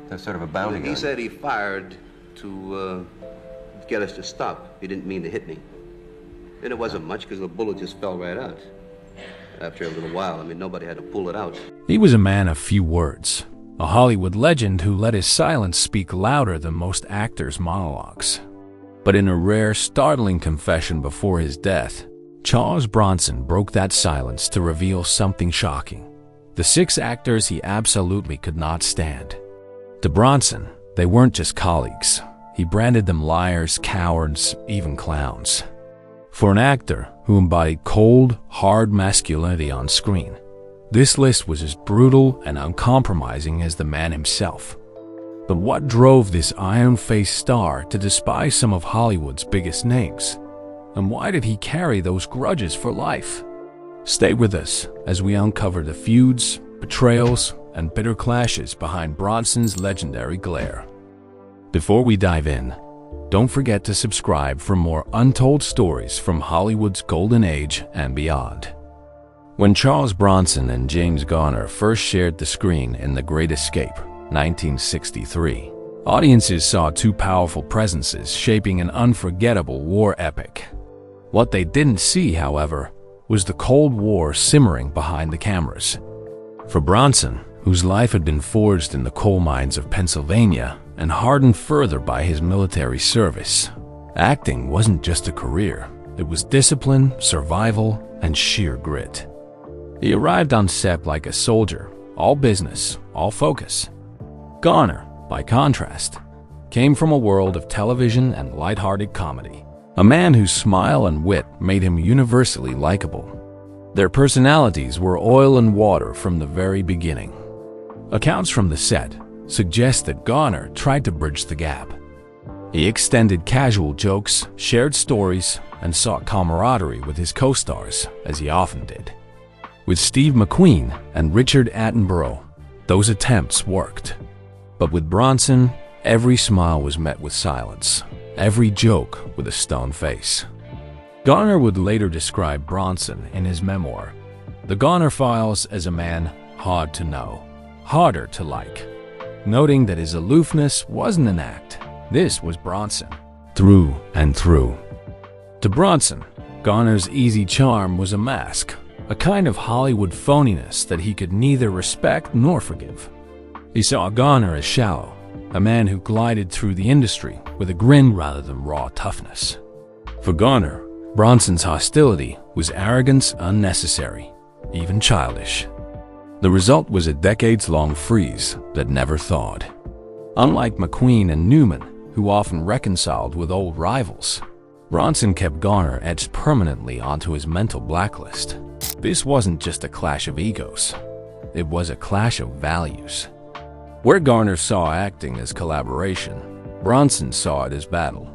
That's sort of a bounty gun. He said he fired to get us to stop. He didn't mean to hit me. And it wasn't much because the bullet just fell right out. After a little while, I mean, nobody had to pull it out. He was a man of few words, a Hollywood legend who let his silence speak louder than most actors' monologues. But in a rare, startling confession before his death, Charles Bronson broke that silence to reveal something shocking. The 6 actors he absolutely could not stand. To Bronson, they weren't just colleagues. He branded them liars, cowards, even clowns. For an actor who embodied cold, hard masculinity on screen, this list was as brutal and uncompromising as the man himself. But what drove this iron-faced star to despise some of Hollywood's biggest names? And why did he carry those grudges for life? Stay with us as we uncover the feuds, betrayals, and bitter clashes behind Bronson's legendary glare. Before we dive in, don't forget to subscribe for more untold stories from Hollywood's golden age and beyond. When Charles Bronson and James Garner first shared the screen in The Great Escape, 1963, audiences saw 2 powerful presences shaping an unforgettable war epic. What they didn't see, however, was the Cold War simmering behind the cameras. For Bronson, whose life had been forged in the coal mines of Pennsylvania and hardened further by his military service, acting wasn't just a career. It was discipline, survival, and sheer grit. He arrived on set like a soldier, all business, all focus. Garner, by contrast, came from a world of television and lighthearted comedy, a man whose smile and wit made him universally likable. Their personalities were oil and water from the very beginning. Accounts from the set suggest that Garner tried to bridge the gap. He extended casual jokes, shared stories, and sought camaraderie with his co-stars, as he often did. With Steve McQueen and Richard Attenborough, those attempts worked. But with Bronson, every smile was met with silence, every joke with a stone face. Garner would later describe Bronson in his memoir, The Garner Files, as a man hard to know, harder to like, noting that his aloofness wasn't an act. This was Bronson, through and through. To Bronson, Garner's easy charm was a mask, a kind of Hollywood phoniness that he could neither respect nor forgive. He saw Garner as shallow, a man who glided through the industry with a grin rather than raw toughness. For Garner, Bronson's hostility was arrogance unnecessary, even childish. The result was a decades-long freeze that never thawed. Unlike McQueen and Newman, who often reconciled with old rivals, Bronson kept Garner etched permanently onto his mental blacklist. This wasn't just a clash of egos. It was a clash of values. Where Garner saw acting as collaboration, Bronson saw it as battle.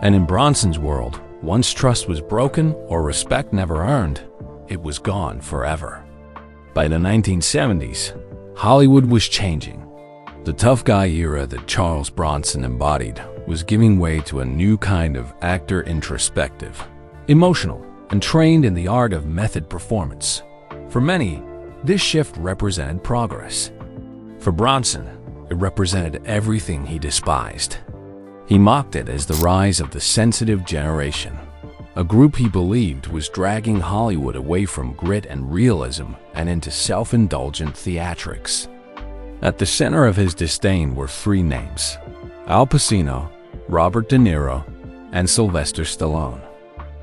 And in Bronson's world, once trust was broken or respect never earned, it was gone forever. By the 1970s, Hollywood was changing. The tough guy era that Charles Bronson embodied was giving way to a new kind of actor, introspective, emotional, and trained in the art of method performance. For many, this shift represented progress. For Bronson, it represented everything he despised. He mocked it as the rise of the sensitive generation, a group he believed was dragging Hollywood away from grit and realism and into self-indulgent theatrics. At the center of his disdain were 3 names: Al Pacino, Robert De Niro, and Sylvester Stallone.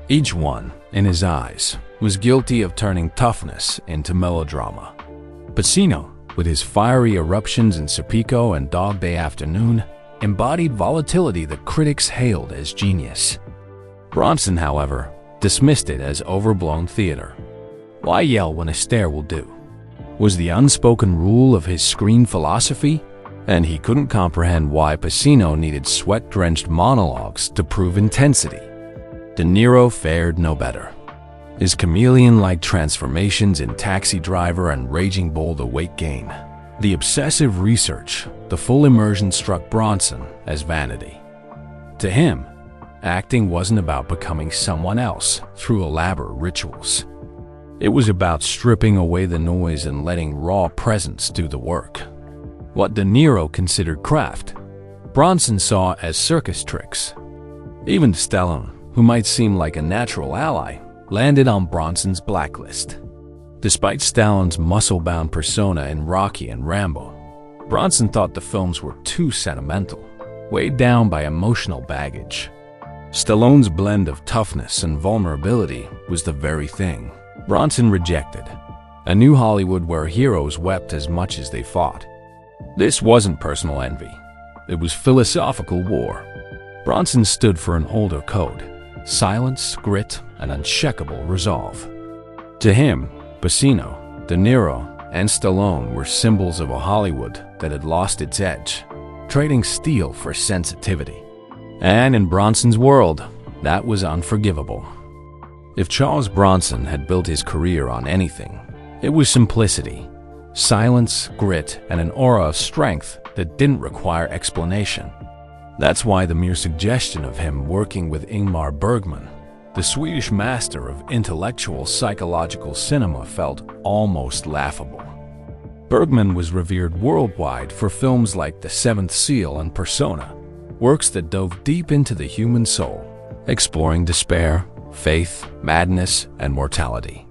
Each one, in his eyes, was guilty of turning toughness into melodrama. Pacino, with his fiery eruptions in Serpico and Dog Day Afternoon, embodied volatility that critics hailed as genius. Bronson, however, dismissed it as overblown theater. Why yell when a stare will do? Was the unspoken rule of his screen philosophy, and he couldn't comprehend why Pacino needed sweat-drenched monologues to prove intensity. De Niro fared no better. His chameleon-like transformations in Taxi Driver and Raging Bull, the weight gain, the obsessive research, the full immersion struck Bronson as vanity. To him, acting wasn't about becoming someone else through elaborate rituals. It was about stripping away the noise and letting raw presence do the work. What De Niro considered craft, Bronson saw as circus tricks. Even Stallone, who might seem like a natural ally, landed on Bronson's blacklist. Despite Stallone's muscle-bound persona in Rocky and Rambo, Bronson thought the films were too sentimental, weighed down by emotional baggage. Stallone's blend of toughness and vulnerability was the very thing Bronson rejected. A new Hollywood where heroes wept as much as they fought. This wasn't personal envy. It was philosophical war. Bronson stood for an older code: silence, grit, and unshakable resolve. To him, Pacino, De Niro, and Stallone were symbols of a Hollywood that had lost its edge, trading steel for sensitivity. And in Bronson's world, that was unforgivable. If Charles Bronson had built his career on anything, it was simplicity, silence, grit, and an aura of strength that didn't require explanation. That's why the mere suggestion of him working with Ingmar Bergman, the Swedish master of intellectual psychological cinema, felt almost laughable. Bergman was revered worldwide for films like The Seventh Seal and Persona, works that dove deep into the human soul, exploring despair, faith, madness, and mortality.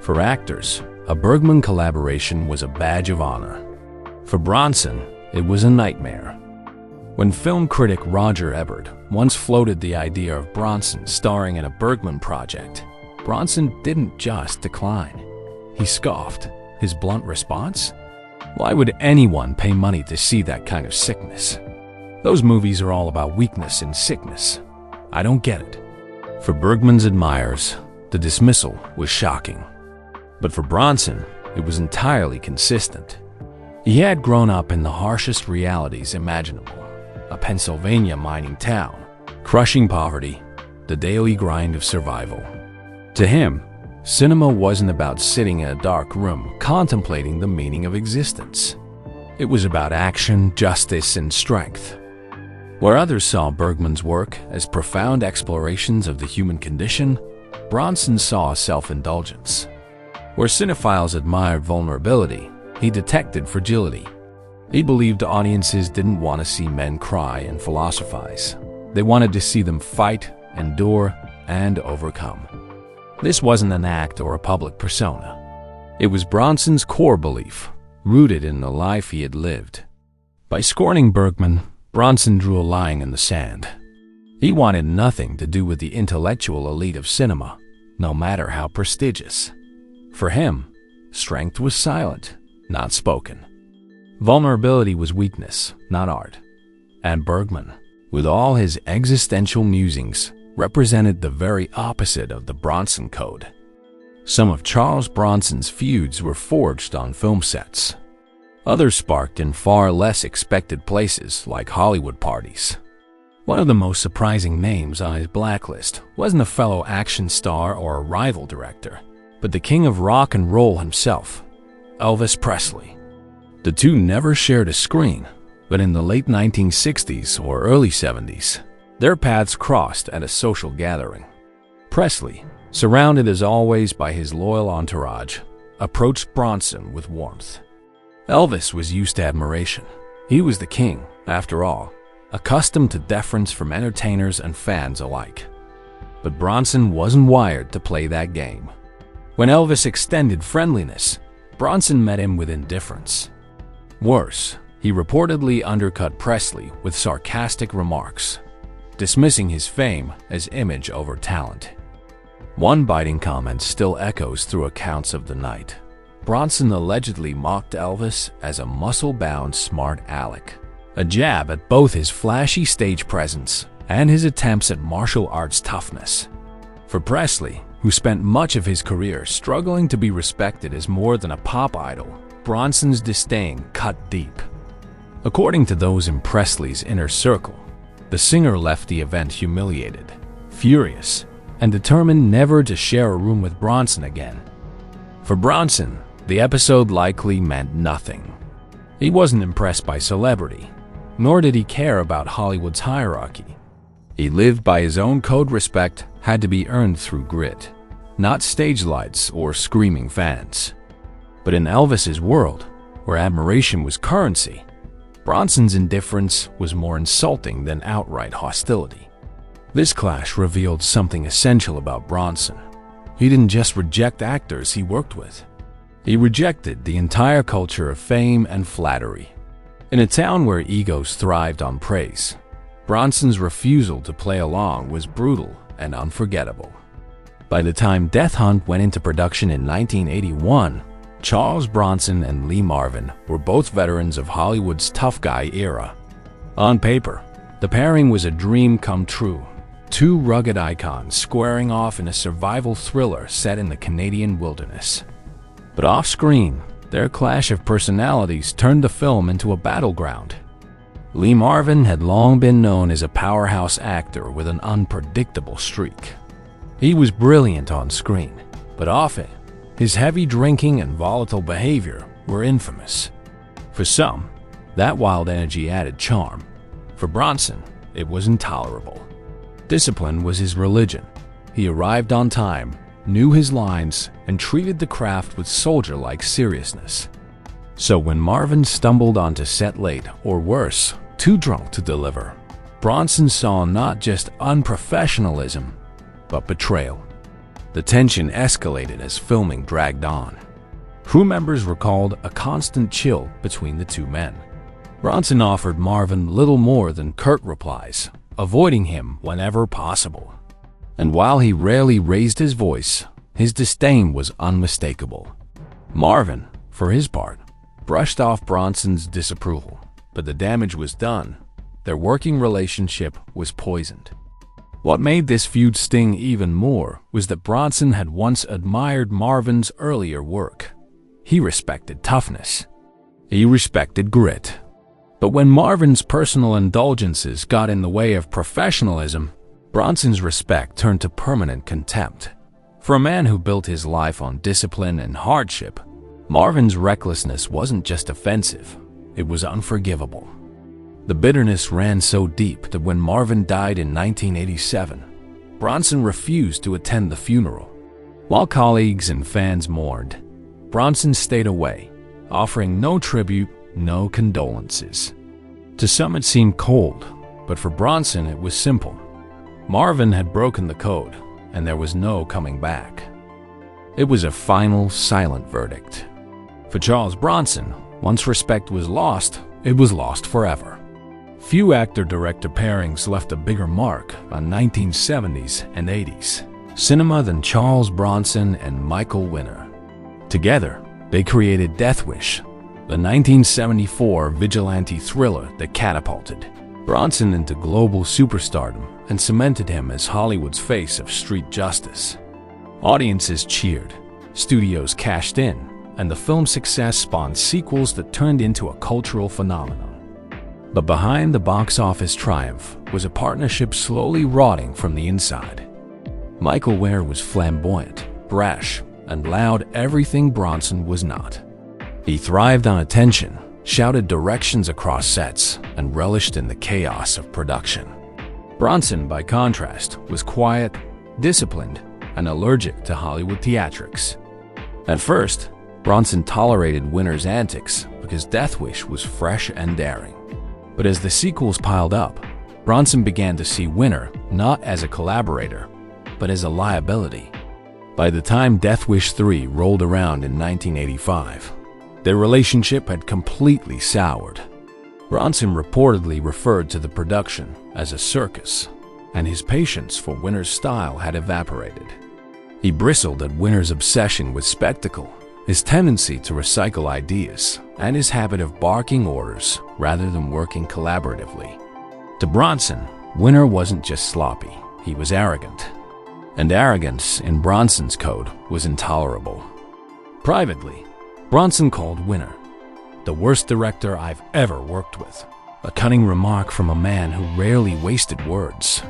For actors, a Bergman collaboration was a badge of honor. For Bronson, it was a nightmare. When film critic Roger Ebert once floated the idea of Bronson starring in a Bergman project, Bronson didn't just decline. He scoffed. His blunt response? Why would anyone pay money to see that kind of sickness? Those movies are all about weakness and sickness. I don't get it. For Bergman's admirers, the dismissal was shocking. But for Bronson, it was entirely consistent. He had grown up in the harshest realities imaginable: a Pennsylvania mining town, crushing poverty, the daily grind of survival. To him, cinema wasn't about sitting in a dark room contemplating the meaning of existence. It was about action, justice, and strength. Where others saw Bergman's work as profound explorations of the human condition, Bronson saw self-indulgence. Where cinephiles admired vulnerability, he detected fragility. He believed audiences didn't want to see men cry and philosophize. They wanted to see them fight, endure, and overcome. This wasn't an act or a public persona. It was Bronson's core belief, rooted in the life he had lived. By scorning Bergman, Bronson drew a line in the sand. He wanted nothing to do with the intellectual elite of cinema, no matter how prestigious. For him, strength was silent, not spoken. Vulnerability was weakness, not art. And Bergman, with all his existential musings, represented the very opposite of the Bronson Code. Some of Charles Bronson's feuds were forged on film sets. Others sparked in far less expected places like Hollywood parties. One of the most surprising names on his blacklist wasn't a fellow action star or a rival director, but the king of rock and roll himself, Elvis Presley. The two never shared a screen, but in the late 1960s or early 70s, their paths crossed at a social gathering. Presley, surrounded as always by his loyal entourage, approached Bronson with warmth. Elvis was used to admiration. He was the king, after all, accustomed to deference from entertainers and fans alike. But Bronson wasn't wired to play that game. When Elvis extended friendliness, Bronson met him with indifference. Worse, he reportedly undercut Presley with sarcastic remarks, dismissing his fame as image over talent. One biting comment still echoes through accounts of the night. Bronson allegedly mocked Elvis as a muscle-bound smart aleck, a jab at both his flashy stage presence and his attempts at martial arts toughness. For Presley, who spent much of his career struggling to be respected as more than a pop idol, Bronson's disdain cut deep. According to those in Presley's inner circle, the singer left the event humiliated, furious, and determined never to share a room with Bronson again. For Bronson, the episode likely meant nothing. He wasn't impressed by celebrity, nor did he care about Hollywood's hierarchy. He lived by his own code. Respect had to be earned through grit, not stage lights or screaming fans. But in Elvis's world, where admiration was currency, Bronson's indifference was more insulting than outright hostility. This clash revealed something essential about Bronson. He didn't just reject actors he worked with. He rejected the entire culture of fame and flattery. In a town where egos thrived on praise, Bronson's refusal to play along was brutal and unforgettable. By the time Death Hunt went into production in 1981, Charles Bronson and Lee Marvin were both veterans of Hollywood's tough guy era. On paper, the pairing was a dream come true. Two rugged icons squaring off in a survival thriller set in the Canadian wilderness. But off-screen, their clash of personalities turned the film into a battleground. Lee Marvin had long been known as a powerhouse actor with an unpredictable streak. He was brilliant on screen, but often, his heavy drinking and volatile behavior were infamous. For some, that wild energy added charm. For Bronson, it was intolerable. Discipline was his religion. He arrived on time, knew his lines, and treated the craft with soldier-like seriousness. So when Marvin stumbled onto set late, or worse, too drunk to deliver, Bronson saw not just unprofessionalism, but betrayal. The tension escalated as filming dragged on. Crew members recalled a constant chill between the two men. Bronson offered Marvin little more than curt replies, avoiding him whenever possible. And while he rarely raised his voice, his disdain was unmistakable. Marvin, for his part, brushed off Bronson's disapproval, but the damage was done. Their working relationship was poisoned. What made this feud sting even more was that Bronson had once admired Marvin's earlier work. He respected toughness. He respected grit. But when Marvin's personal indulgences got in the way of professionalism, Bronson's respect turned to permanent contempt. For a man who built his life on discipline and hardship, Marvin's recklessness wasn't just offensive, it was unforgivable. The bitterness ran so deep that when Marvin died in 1987, Bronson refused to attend the funeral. While colleagues and fans mourned, Bronson stayed away, offering no tribute, no condolences. To some it seemed cold, but for Bronson it was simple. Marvin had broken the code, and there was no coming back. It was a final, silent verdict. For Charles Bronson, once respect was lost, it was lost forever. Few actor-director pairings left a bigger mark on 1970s and 80s cinema than Charles Bronson and Michael Winner. Together, they created Death Wish, the 1974 vigilante thriller that catapulted Bronson into global superstardom and cemented him as Hollywood's face of street justice. Audiences cheered, studios cashed in, and the film's success spawned sequels that turned into a cultural phenomenon. But behind the box office triumph was a partnership slowly rotting from the inside. Michael Winner was flamboyant, brash, and loud, everything Bronson was not. He thrived on attention, shouted directions across sets, and relished in the chaos of production. Bronson, by contrast, was quiet, disciplined, and allergic to Hollywood theatrics. At first, Bronson tolerated Winner's antics because Death Wish was fresh and daring. But as the sequels piled up, Bronson began to see Winner not as a collaborator, but as a liability. By the time Death Wish 3 rolled around in 1985, their relationship had completely soured. Bronson reportedly referred to the production as a circus, and his patience for Winner's style had evaporated. He bristled at Winner's obsession with spectacle, his tendency to recycle ideas, and his habit of barking orders rather than working collaboratively. To Bronson, Winner wasn't just sloppy, he was arrogant. And arrogance, in Bronson's code, was intolerable. Privately, Bronson called Winner the worst director I've ever worked with, a cunning remark from a man who rarely wasted words.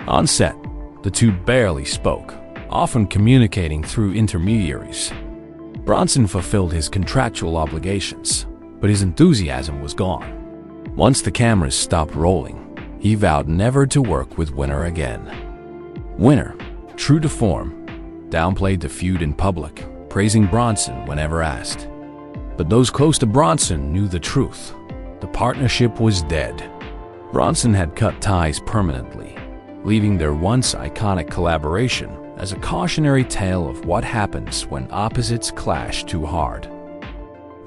On set, the two barely spoke, often communicating through intermediaries. Bronson fulfilled his contractual obligations, but his enthusiasm was gone. Once the cameras stopped rolling, he vowed never to work with Winner again. Winner, true to form, downplayed the feud in public, praising Bronson whenever asked. But those close to Bronson knew the truth. the partnership was dead. Bronson had cut ties permanently, leaving their once iconic collaboration as a cautionary tale of what happens when opposites clash too hard.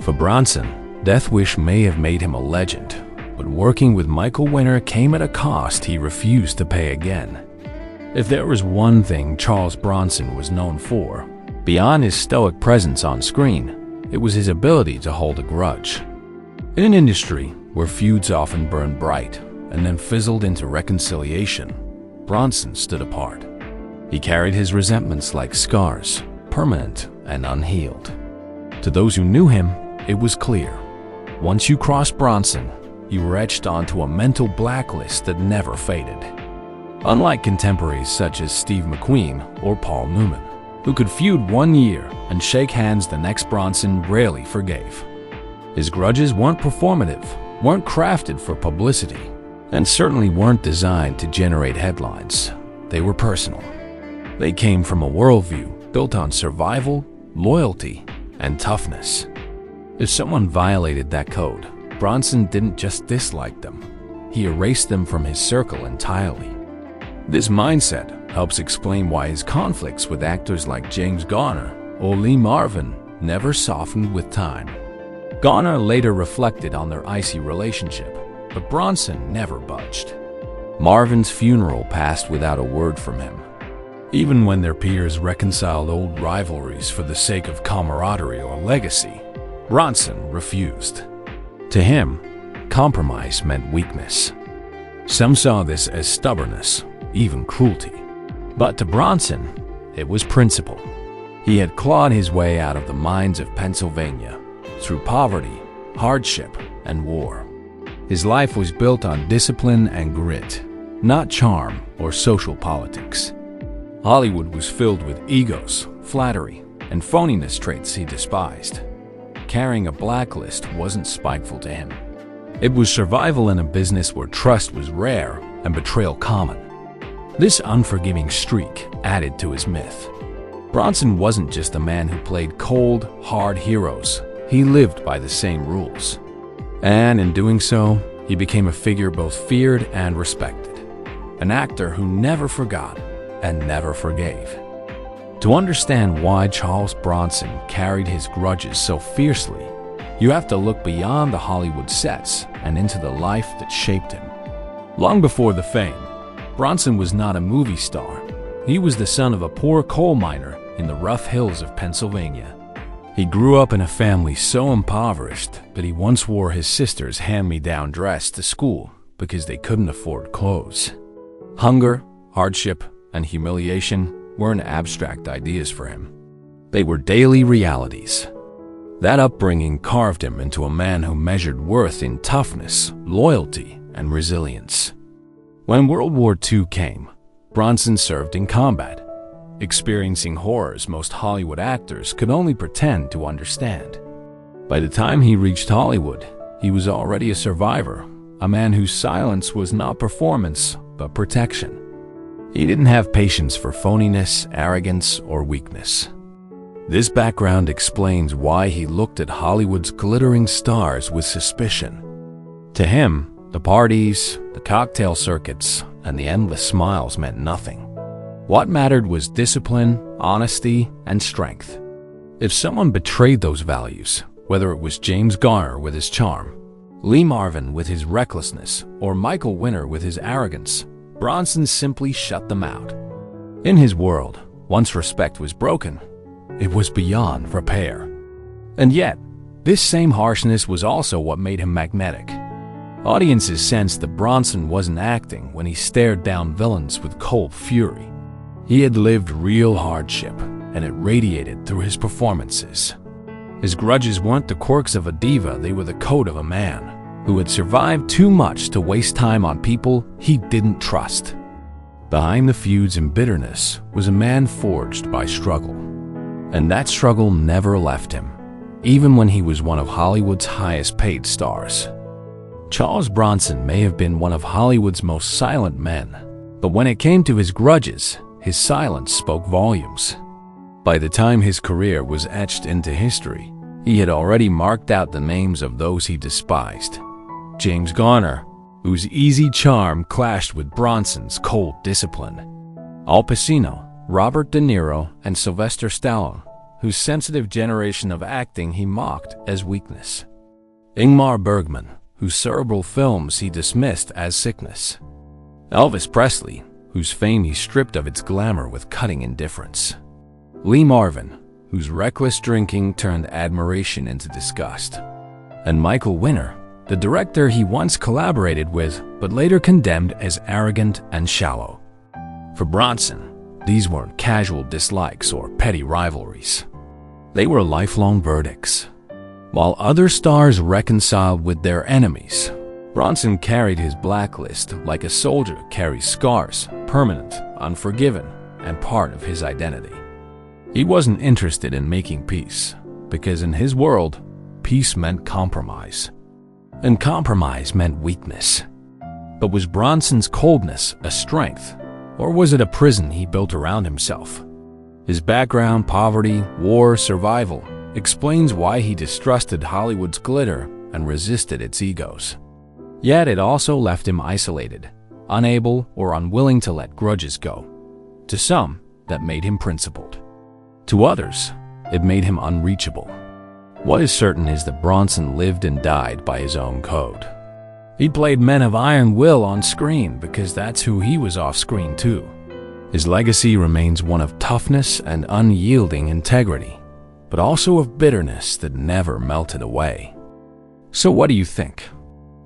For Bronson, Death Wish may have made him a legend, but working with Michael Winner came at a cost he refused to pay again. If there was one thing Charles Bronson was known for, beyond his stoic presence on screen, it was his ability to hold a grudge. In an industry where feuds often burned bright and then fizzled into reconciliation, Bronson stood apart. He carried his resentments like scars, permanent and unhealed. To those who knew him, it was clear. Once you crossed Bronson, you were etched onto a mental blacklist that never faded. Unlike contemporaries such as Steve McQueen or Paul Newman, who could feud 1 year and shake hands the next, Bronson rarely forgave. His grudges weren't performative, weren't crafted for publicity, and certainly weren't designed to generate headlines. They were personal. They came from a worldview built on survival, loyalty, and toughness. If someone violated that code, Bronson didn't just dislike them, he erased them from his circle entirely. This mindset helps explain why his conflicts with actors like James Garner or Lee Marvin never softened with time. Garner later reflected on their icy relationship, but Bronson never budged. Marvin's funeral passed without a word from him. Even when their peers reconciled old rivalries for the sake of camaraderie or legacy, Bronson refused. To him, compromise meant weakness. Some saw this as stubbornness, even cruelty. But to Bronson, it was principle. He had clawed his way out of the mines of Pennsylvania through poverty, hardship, and war. His life was built on discipline and grit, not charm or social politics. Hollywood was filled with egos, flattery, and phoniness traits he despised. Carrying a blacklist wasn't spiteful to him. It was survival in a business where trust was rare and betrayal common. This unforgiving streak added to his myth. Bronson wasn't just a man who played cold, hard heroes. He lived by the same rules. And in doing so, he became a figure both feared and respected. An actor who never forgot and never forgave. To understand why Charles Bronson carried his grudges so fiercely, you have to look beyond the Hollywood sets and into the life that shaped him. Long before the fame, Bronson was not a movie star. He was the son of a poor coal miner in the rough hills of Pennsylvania. He grew up in a family so impoverished that he once wore his sister's hand-me-down dress to school because they couldn't afford clothes. Hunger, hardship, and humiliation weren't abstract ideas for him. They were daily realities. That upbringing carved him into a man who measured worth in toughness, loyalty, and resilience. When World War II came, Bronson served in combat, experiencing horrors most Hollywood actors could only pretend to understand. By the time he reached Hollywood, he was already a survivor, a man whose silence was not performance, but protection. He didn't have patience for phoniness, arrogance, or weakness. This background explains why he looked at Hollywood's glittering stars with suspicion. To him, the parties, the cocktail circuits, and the endless smiles meant nothing. What mattered was discipline, honesty, and strength. If someone betrayed those values, whether it was James Garner with his charm, Lee Marvin with his recklessness, or Michael Winner with his arrogance, Bronson simply shut them out. In his world, once respect was broken, it was beyond repair. And yet, this same harshness was also what made him magnetic. Audiences sensed that Bronson wasn't acting when he stared down villains with cold fury. He had lived real hardship, and it radiated through his performances. His grudges weren't the quirks of a diva, they were the code of a man who had survived too much to waste time on people he didn't trust. Behind the feuds and bitterness was a man forged by struggle. And that struggle never left him, even when he was one of Hollywood's highest paid stars. Charles Bronson may have been one of Hollywood's most silent men, but when it came to his grudges, his silence spoke volumes. By the time his career was etched into history, he had already marked out the names of those he despised. James Garner, whose easy charm clashed with Bronson's cold discipline. Al Pacino, Robert De Niro, and Sylvester Stallone, whose sensitive generation of acting he mocked as weakness. Ingmar Bergman, whose cerebral films he dismissed as sickness. Elvis Presley, whose fame he stripped of its glamour with cutting indifference. Lee Marvin, whose reckless drinking turned admiration into disgust. And Michael Winner, the director he once collaborated with but later condemned as arrogant and shallow. For Bronson, these weren't casual dislikes or petty rivalries. They were lifelong verdicts. While other stars reconciled with their enemies, Bronson carried his blacklist like a soldier carries scars, permanent, unforgiven, and part of his identity. He wasn't interested in making peace, because in his world, peace meant compromise. And compromise meant weakness. But was Bronson's coldness a strength, or was it a prison he built around himself? His background, poverty, war, survival, explains why he distrusted Hollywood's glitter and resisted its egos. Yet it also left him isolated, unable or unwilling to let grudges go. To some, that made him principled. To others, it made him unreachable. What is certain is that Bronson lived and died by his own code. He played men of iron will on screen because that's who he was off screen too. His legacy remains one of toughness and unyielding integrity, but also of bitterness that never melted away. So what do you think?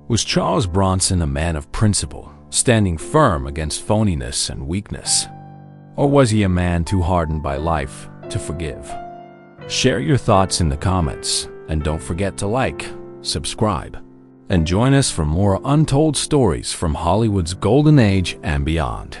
Was Charles Bronson a man of principle, standing firm against phoniness and weakness? Or was he a man too hardened by life to forgive? Share your thoughts in the comments, and don't forget to like, subscribe, and join us for more untold stories from Hollywood's golden age and beyond.